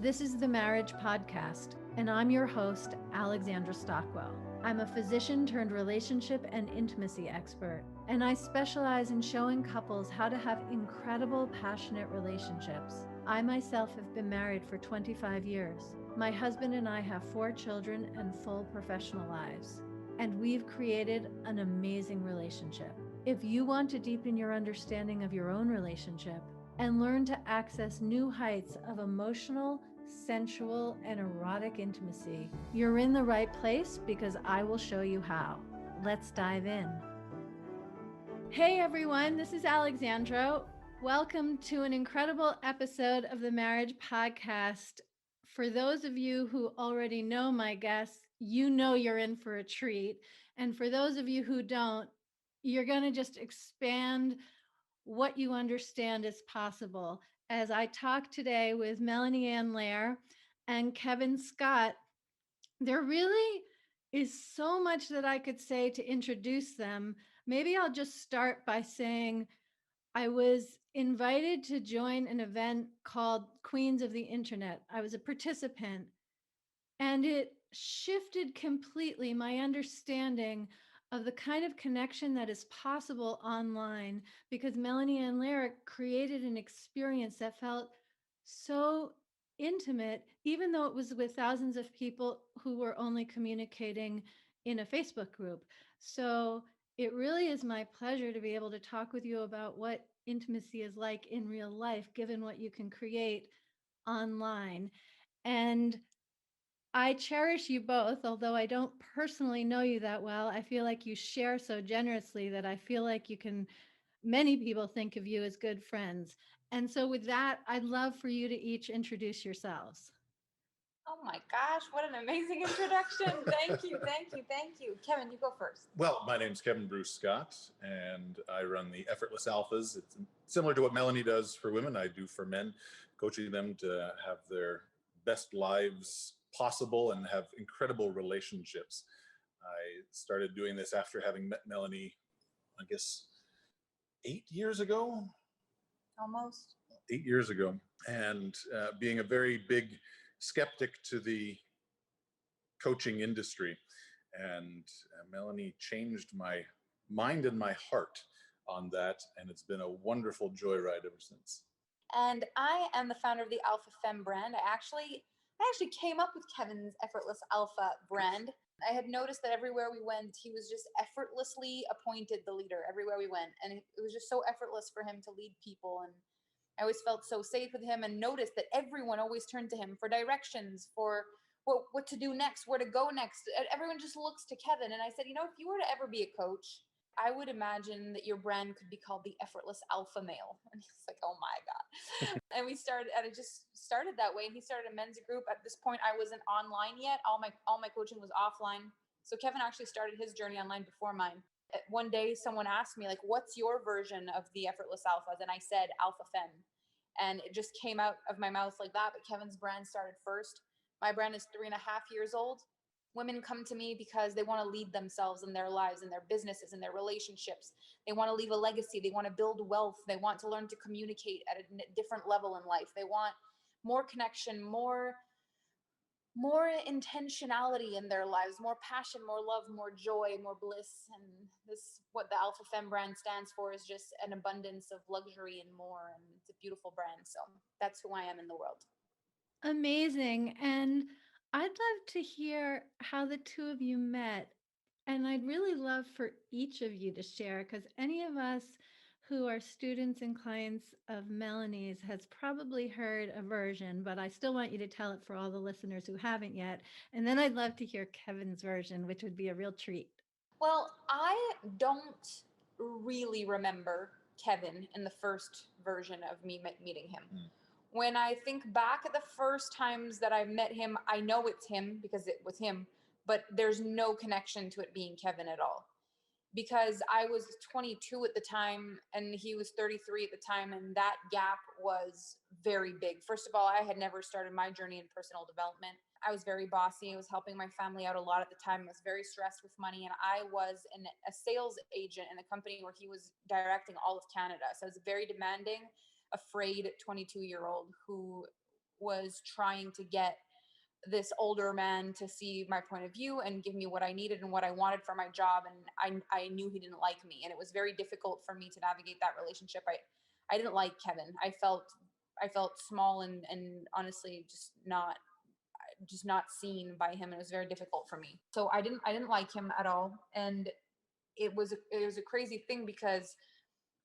This is the Marriage Podcast, and I'm your host, Alexandra Stockwell. I'm a physician turned relationship and intimacy expert, and I specialize in showing couples how to have incredible, passionate relationships. I myself have been married for 25 years. My husband and I have 4 children and full professional lives, and we've created an amazing relationship. If you want to deepen your understanding of your own relationship and learn to access new heights of emotional, sensual, and erotic intimacy, you're in the right place because I will show you how. Let's dive in. Hey everyone, this is Alexandra. Welcome to an incredible episode of the Marriage Podcast. For those of you who already know my guests, you know you're in for a treat. And for those of you who don't, you're going to just expand what you understand is possible. As I talk today with Melanie Ann Layer and Kevin Scott, there really is so much that I could say to introduce them. Maybe I'll just start by saying I was invited to join an event called Queens of the Internet. I was a participant, and it shifted completely my understanding of the kind of connection that is possible online, because Melanie Ann Layer created an experience that felt so intimate, even though it was with thousands of people who were only communicating in a Facebook group. So it really is my pleasure to be able to talk with you about what intimacy is like in real life, given what you can create online. And I cherish you both, although I don't personally know you that well. I feel like you share so generously that I feel like many people think of you as good friends. And so with that, I'd love for you to each introduce yourselves. Oh my gosh, what an amazing introduction. Thank you. Kevin, you go first. Well, my name's Kevin Bruce Scott, and I run the Effortless Alphas. It's similar to what Melanie does for women, I do for men, coaching them to have their best lives possible and have incredible relationships. I started doing this after having met Melanie, I guess, 8 years ago. Almost. 8 years ago, and being a very big skeptic to the coaching industry. And Melanie changed my mind and my heart on that, and it's been a wonderful joyride ever since. And I am the founder of the Alpha Femme brand. I actually came up with Kevin's Effortless Alpha brand. I had noticed that everywhere we went, he was just effortlessly appointed the leader everywhere we went. And it was just so effortless for him to lead people. And I always felt so safe with him, and noticed that everyone always turned to him for directions, for what to do next, where to go next. Everyone just looks to Kevin. And I said, if you were to ever be a coach, I would imagine that your brand could be called the Effortless Alpha Male. And he's like, oh my God. And it just started that way. And he started a men's group. At this point, I wasn't online yet. All my coaching was offline. So Kevin actually started his journey online before mine. One day someone asked me, what's your version of the Effortless Alphas? And I said Alpha Femme. And it just came out of my mouth like that. But Kevin's brand started first. My brand is 3.5 years old. Women come to me because they want to lead themselves in their lives, in their businesses, in their relationships. They want to leave a legacy. They want to build wealth. They want to learn to communicate at a different level in life. They want more connection, more intentionality in their lives, more passion, more love, more joy, more bliss. And this, what the Alpha Femme brand stands for, is just an abundance of luxury and more. And it's a beautiful brand. So that's who I am in the world. Amazing. And I'd love to hear how the two of you met. And I'd really love for each of you to share, because any of us who are students and clients of Melanie's has probably heard a version, but I still want you to tell it for all the listeners who haven't yet. And then I'd love to hear Kevin's version, which would be a real treat. Well, I don't really remember Kevin in the first version of me meeting him. When I think back at the first times that I met him, I know it's him because it was him, but there's no connection to it being Kevin at all. Because I was 22 at the time and he was 33 at the time, and that gap was very big. First of all, I had never started my journey in personal development. I was very bossy. I was helping my family out a lot at the time. I was very stressed with money, and I was a sales agent in a company where he was directing all of Canada. So I was very demanding, afraid 22-year-old who was trying to get this older man to see my point of view and give me what I needed and what I wanted for my job. And I knew he didn't like me. And it was very difficult for me to navigate that relationship. I didn't like Kevin. I felt small and honestly just not seen by him. And it was very difficult for me. So I didn't like him at all. And it was a crazy thing, because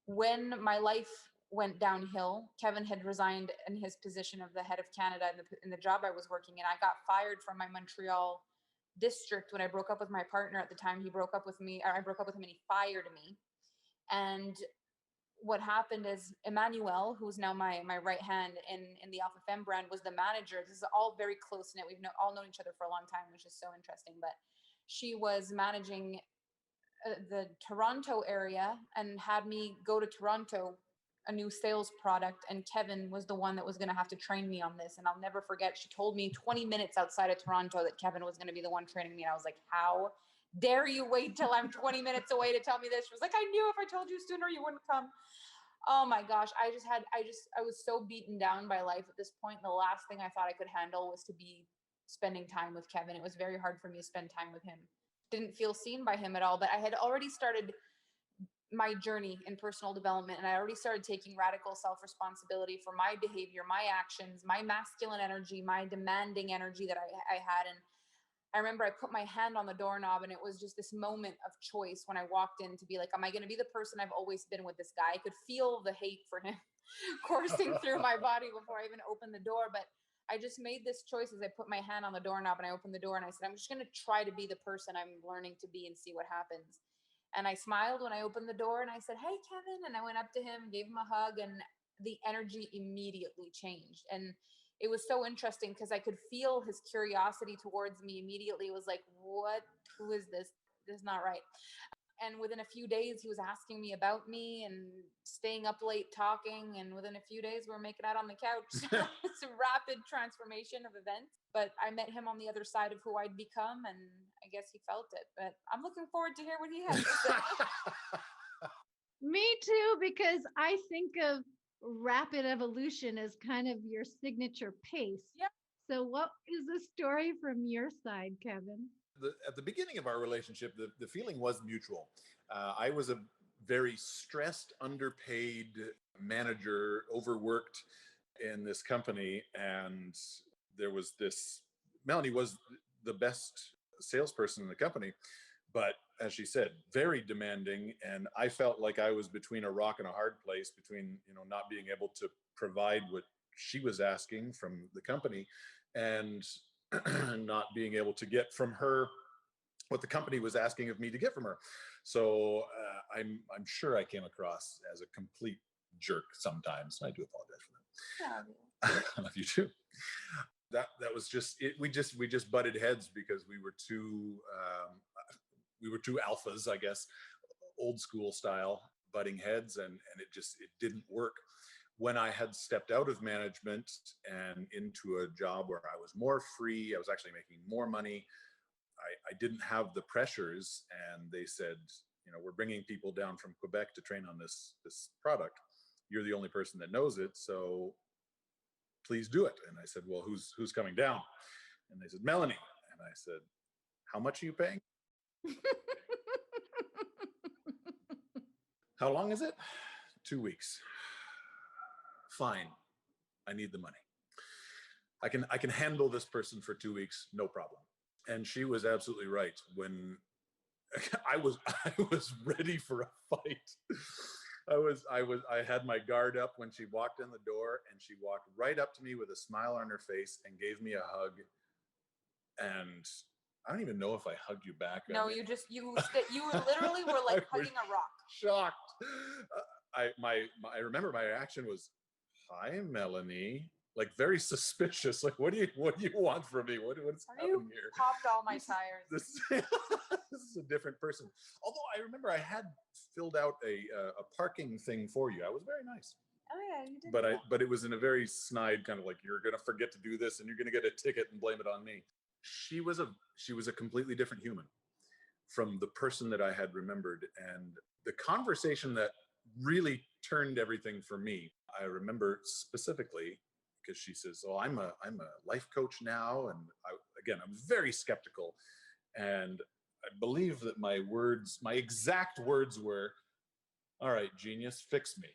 when my life went downhill, Kevin had resigned in his position of the head of Canada in the job I was working in. I got fired from my Montreal district when I broke up with my partner at the time. He broke up with me, or I broke up with him, and he fired me. And what happened is Emmanuel, who's now my right hand in the Alpha Femme brand, was the manager. This is all very close knit. We've all known each other for a long time, which is so interesting. But she was managing the Toronto area and had me go to Toronto, a new sales product, and Kevin was the one that was going to have to train me on this. And I'll never forget, she told me 20 minutes outside of Toronto that Kevin was going to be the one training me. And I was like, how dare you wait till I'm 20 minutes away to tell me this? She was like, I knew if I told you sooner, you wouldn't come. Oh my gosh. I was so beaten down by life at this point. The last thing I thought I could handle was to be spending time with Kevin. It was very hard for me to spend time with him. Didn't feel seen by him at all, but I had already started my journey in personal development, and I already started taking radical self-responsibility for my behavior, my actions, my masculine energy, my demanding energy that I had. And I remember I put my hand on the doorknob, and it was just this moment of choice when I walked in to be like, am I going to be the person I've always been with this guy? I could feel the hate for him coursing through my body before I even opened the door. But I just made this choice as I put my hand on the doorknob and I opened the door, and I said, I'm just going to try to be the person I'm learning to be and see what happens. And I smiled when I opened the door, and I said, hey, Kevin. And I went up to him, gave him a hug, and the energy immediately changed. And it was so interesting because I could feel his curiosity towards me immediately. It was like, who is this? This is not right. And within a few days, he was asking me about me and staying up late talking. And within a few days, we were making out on the couch. It's a rapid transformation of events. But I met him on the other side of who I'd become. And I guess he felt it. But I'm looking forward to hear what he has to say. Me too, because I think of rapid evolution as kind of your signature pace. Yeah. So what is the story from your side, Kevin? At the beginning of our relationship, the feeling was mutual. I was a very stressed, underpaid manager, overworked in this company. And there was this, Melanie was the best salesperson in the company, but as she said, very demanding. And I felt like I was between a rock and a hard place, between, not being able to provide what she was asking from the company and not being able to get from her what the company was asking of me to get from her. So I'm sure I came across as a complete jerk sometimes. I do apologize for that. I love you too. That was just it. We just butted heads because we were two alphas, I guess, old school style, butting heads, and it didn't work. When I had stepped out of management and into a job where I was more free, I was actually making more money. I didn't have the pressures, and they said, we're bringing people down from Quebec to train on this product. You're the only person that knows it, so please do it. And I said, well, who's coming down? And they said, Melanie. And I said, how much are you paying? How long is it? 2 weeks. Fine. I need the money. I can handle this person for 2 weeks, no problem. And she was absolutely right. When I was ready for a fight. I had my guard up when she walked in the door, and she walked right up to me with a smile on her face and gave me a hug. And I don't even know if I hugged you back. No, you literally were like hugging a rock. Shocked. I remember my reaction was, hi, Melanie. Like, very suspicious. Like, what do you want from me? What's happening here? Popped all my tires. This is a different person. Although I remember I had filled out a parking thing for you. I was very nice. Oh yeah, you did. But it was in a very snide kind of like, you're gonna forget to do this and you're gonna get a ticket and blame it on me. She was a completely different human from the person that I had remembered. And the conversation that really turned everything for me, I remember specifically, because she says, "Oh, I'm a life coach now," and I'm very skeptical, and I believe that my exact words were, "All right, genius, fix me."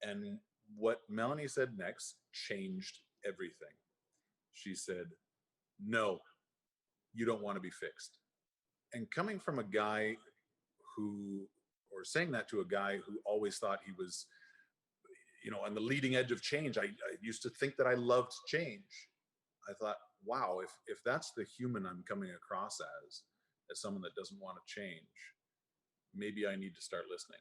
And what Melanie said next changed everything. She said, "No, you don't want to be fixed." And coming from a guy who, or saying that to a guy who always thought he was, on the leading edge of change, I used to think that I loved change. I thought, wow, if that's the human I'm coming across as someone that doesn't want to change, maybe I need to start listening.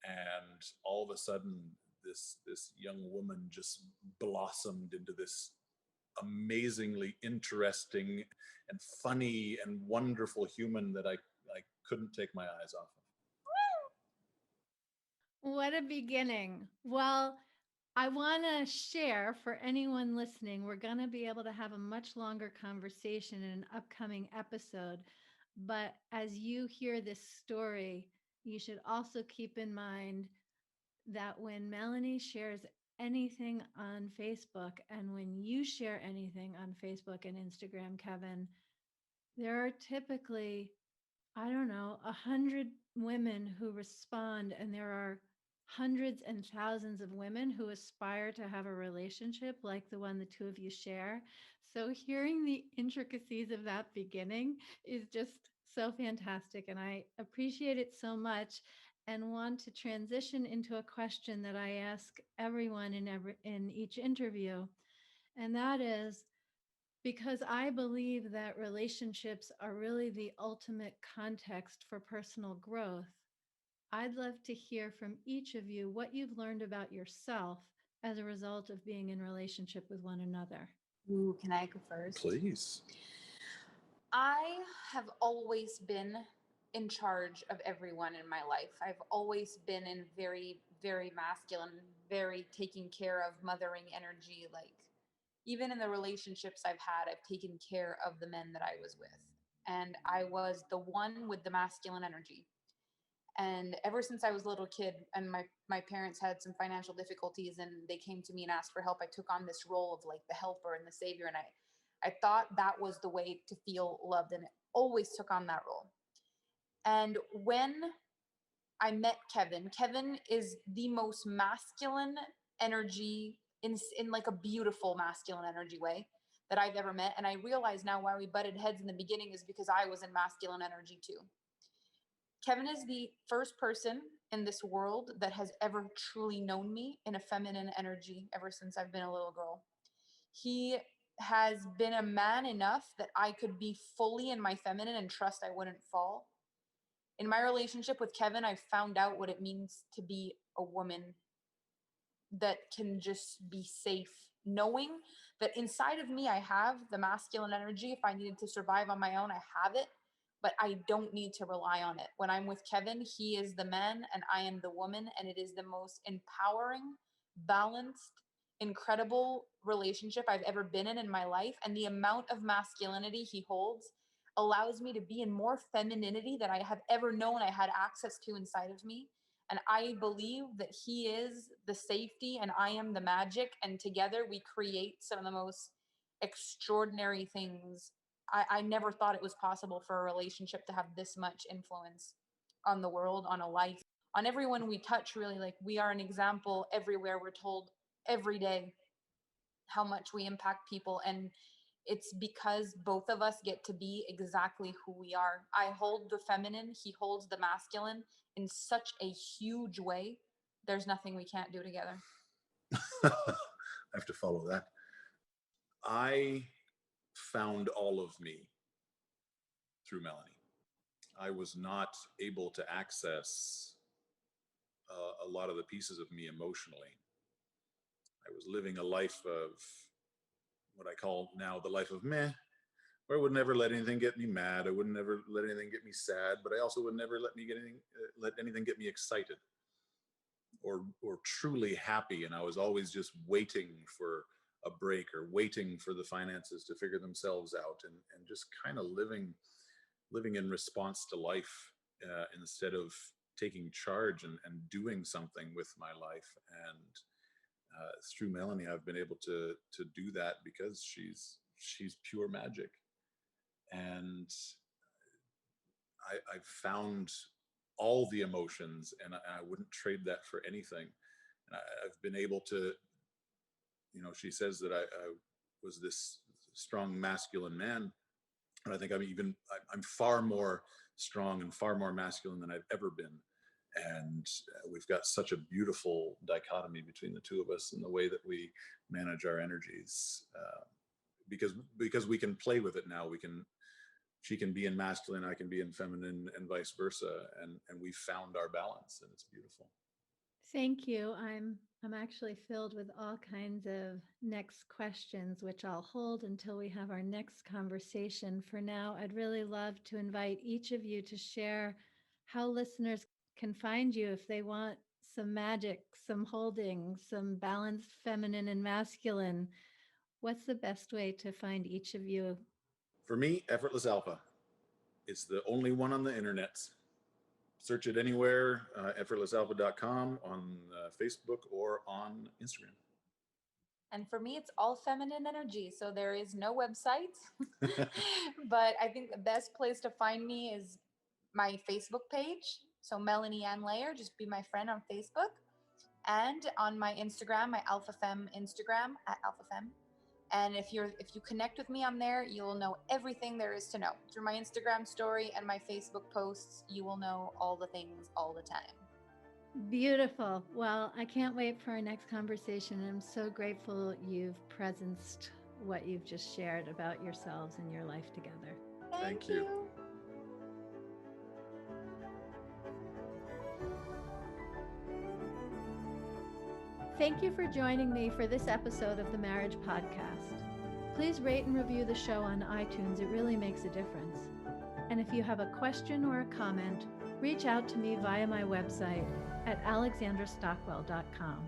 And all of a sudden, this young woman just blossomed into this amazingly interesting and funny and wonderful human that I couldn't take my eyes off of. What a beginning. Well, I want to share for anyone listening, we're going to be able to have a much longer conversation in an upcoming episode. But as you hear this story, you should also keep in mind that when Melanie shares anything on Facebook and when you share anything on Facebook and Instagram, Kevin, there are typically, I don't know, 100 women who respond, and there are hundreds and thousands of women who aspire to have a relationship like the one the two of you share. So hearing the intricacies of that beginning is just so fantastic. And I appreciate it so much and want to transition into a question that I ask everyone in each interview. And that is, because I believe that relationships are really the ultimate context for personal growth, I'd love to hear from each of you what you've learned about yourself as a result of being in relationship with one another. Ooh, can I go first? Please. I have always been in charge of everyone in my life. I've always been in very, very masculine, very taking care of, mothering energy. Like, even in the relationships I've had, I've taken care of the men that I was with. And I was the one with the masculine energy. And ever since I was a little kid and my parents had some financial difficulties and they came to me and asked for help, I took on this role of like the helper and the savior. And I thought that was the way to feel loved, and it always took on that role. And when I met Kevin, Kevin is the most masculine energy in like a beautiful masculine energy way that I've ever met. And I realize now why we butted heads in the beginning is because I was in masculine energy too. Kevin is the first person in this world that has ever truly known me in a feminine energy ever since I've been a little girl. He has been a man enough that I could be fully in my feminine and trust I wouldn't fall. In my relationship with Kevin, I found out what it means to be a woman that can just be safe, knowing that inside of me, I have the masculine energy. If I needed to survive on my own, I have it, but I don't need to rely on it. When I'm with Kevin, he is the man and I am the woman, and it is the most empowering, balanced, incredible relationship I've ever been in my life. And the amount of masculinity he holds allows me to be in more femininity than I have ever known I had access to inside of me. And I believe that he is the safety and I am the magic. And together we create some of the most extraordinary things. I never thought it was possible for a relationship to have this much influence on the world, on a life, on everyone we touch, really. Like, we are an example everywhere. We're told every day how much we impact people. And it's because both of us get to be exactly who we are. I hold the feminine, he holds the masculine in such a huge way. There's nothing we can't do together. I have to follow that. I found all of me through Melanie. I was not able to access a lot of the pieces of me emotionally. I was living a life of what I call now the life of meh, where I would never let anything get me mad. I would never let anything get me sad, but I also would never let anything get me excited or truly happy. And I was always just waiting for a break or waiting for the finances to figure themselves out, and just kind of living in response to life instead of taking charge and doing something with my life. And through Melanie, I've been able to do that because she's pure magic, and I've found all the emotions, and I wouldn't trade that for anything. And I've been able to, she says that I was this strong masculine man, and I think I'm far more strong and far more masculine than I've ever been. And we've got such a beautiful dichotomy between the two of us in the way that we manage our energies, because we can play with it now. She can be in masculine, I can be in feminine, and vice versa, and we found our balance, and it's beautiful. Thank you. I'm actually filled with all kinds of next questions, which I'll hold until we have our next conversation. For now, I'd really love to invite each of you to share how listeners can find you if they want some magic, some holding, some balanced feminine and masculine. What's the best way to find each of you? For me, Effortless Alpha. It's the only one on the internet. Search it anywhere, effortlessalpha.com, on Facebook or on Instagram. And for me, it's all feminine energy. So there is no website. But I think the best place to find me is my Facebook page. So Melanie Ann Layer, just be my friend on Facebook. And on my Instagram, my AlphaFem Instagram @AlphaFem. And if you connect with me on there, you will know everything there is to know. Through my Instagram story and my Facebook posts, you will know all the things all the time. Beautiful. Well, I can't wait for our next conversation. I'm so grateful you've presenced what you've just shared about yourselves and your life together. Thank you. Thank you for joining me for this episode of the Marriage Podcast. Please rate and review the show on iTunes. It really makes a difference. And if you have a question or a comment, reach out to me via my website at alexandrastockwell.com.